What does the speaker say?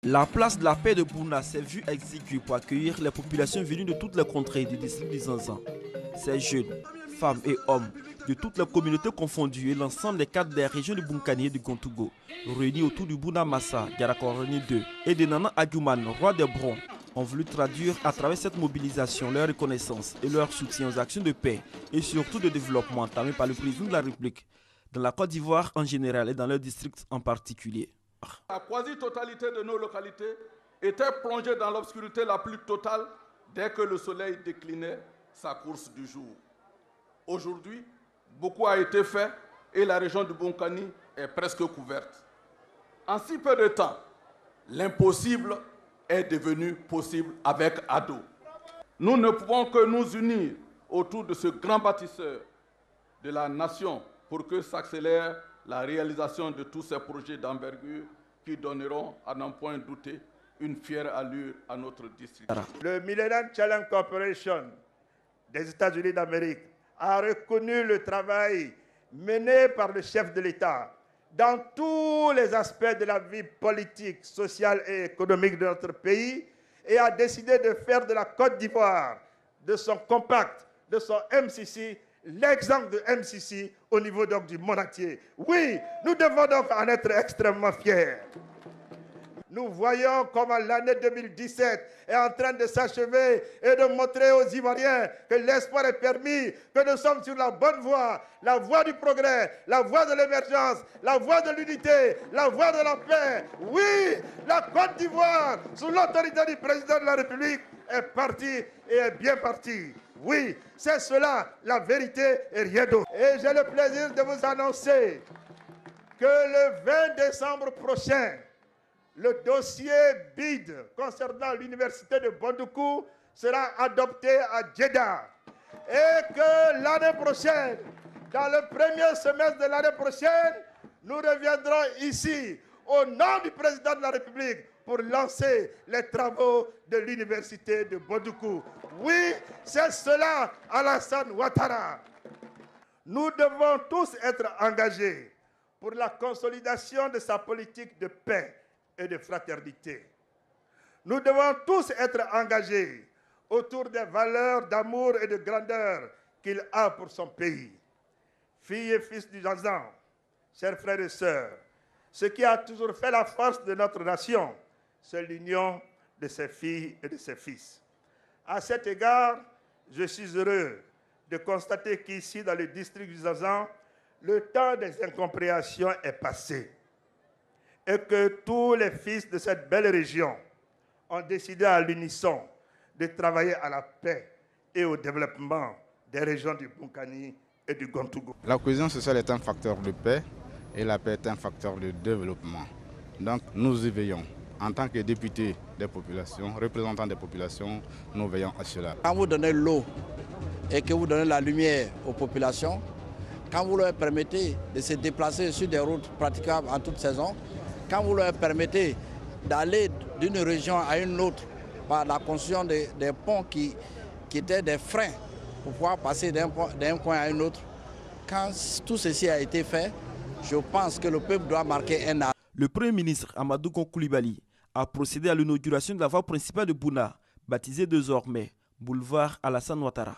La place de la paix de Bouna s'est vue exiguë pour accueillir les populations venues de toutes les contrées du district du Zanzan. Ces jeunes, femmes et hommes de toutes les communautés confondues et l'ensemble des cadres des régions de Bunkani et de Gontougo, réunis autour du Bouna Massa, Yarakoroni II et de Nana Aguman, roi des Brons, ont voulu traduire à travers cette mobilisation leur reconnaissance et leur soutien aux actions de paix et surtout de développement entamées par le président de la République dans la Côte d'Ivoire en général et dans leur district en particulier. La quasi-totalité de nos localités était plongée dans l'obscurité la plus totale dès que le soleil déclinait sa course du jour. Aujourd'hui, beaucoup a été fait et la région de Bunkani est presque couverte. En si peu de temps, l'impossible est devenu possible avec Ado. Nous ne pouvons que nous unir autour de ce grand bâtisseur de la nation pour que s'accélère la réalisation de tous ces projets d'envergure qui donneront, à n'en point douter, une fière allure à notre district. Le Millennium Challenge Corporation des États-Unis d'Amérique a reconnu le travail mené par le chef de l'État dans tous les aspects de la vie politique, sociale et économique de notre pays et a décidé de faire de la Côte d'Ivoire, de son compact, de son MCC, l'exemple de MCC au niveau donc du monde entier. Oui, nous devons donc en être extrêmement fiers. Nous voyons comment l'année 2017 est en train de s'achever et de montrer aux Ivoiriens que l'espoir est permis, que nous sommes sur la bonne voie, la voie du progrès, la voie de l'émergence, la voie de l'unité, la voie de la paix. Oui, la Côte d'Ivoire, sous l'autorité du président de la République, est partie et est bien partie. Oui, c'est cela, la vérité et rien d'autre. Et j'ai le plaisir de vous annoncer que le 20 décembre prochain, le dossier BID concernant l'université de Bondoukou sera adopté à Djeddah. Et que l'année prochaine, dans le premier semestre de l'année prochaine, nous reviendrons ici, au nom du président de la République, pour lancer les travaux de l'université de Bondoukou. Oui, c'est cela, Alassane Ouattara. Nous devons tous être engagés pour la consolidation de sa politique de paix et de fraternité. Nous devons tous être engagés autour des valeurs d'amour et de grandeur qu'il a pour son pays. Filles et fils du Zanzan, chers frères et sœurs, ce qui a toujours fait la force de notre nation, c'est l'union de ses filles et de ses fils. À cet égard, je suis heureux de constater qu'ici, dans le district du Zanzan, le temps des incompréhensions est passé et que tous les fils de cette belle région ont décidé à l'unisson de travailler à la paix et au développement des régions du Bunkani et du Gontougo. La cohésion sociale est un facteur de paix et la paix est un facteur de développement. Donc nous y veillons. En tant que députés des populations, représentants des populations, nous veillons à cela. Quand vous donnez l'eau et que vous donnez la lumière aux populations, quand vous leur permettez de se déplacer sur des routes praticables en toute saison, quand vous leur permettez d'aller d'une région à une autre par la construction des ponts qui étaient des freins pour pouvoir passer d'un coin à un autre, quand tout ceci a été fait, je pense que le peuple doit marquer un arrêt. Le Premier ministre Amadou Gon Coulibaly a procédé à l'inauguration de la voie principale de Bouna, baptisée désormais boulevard Alassane Ouattara.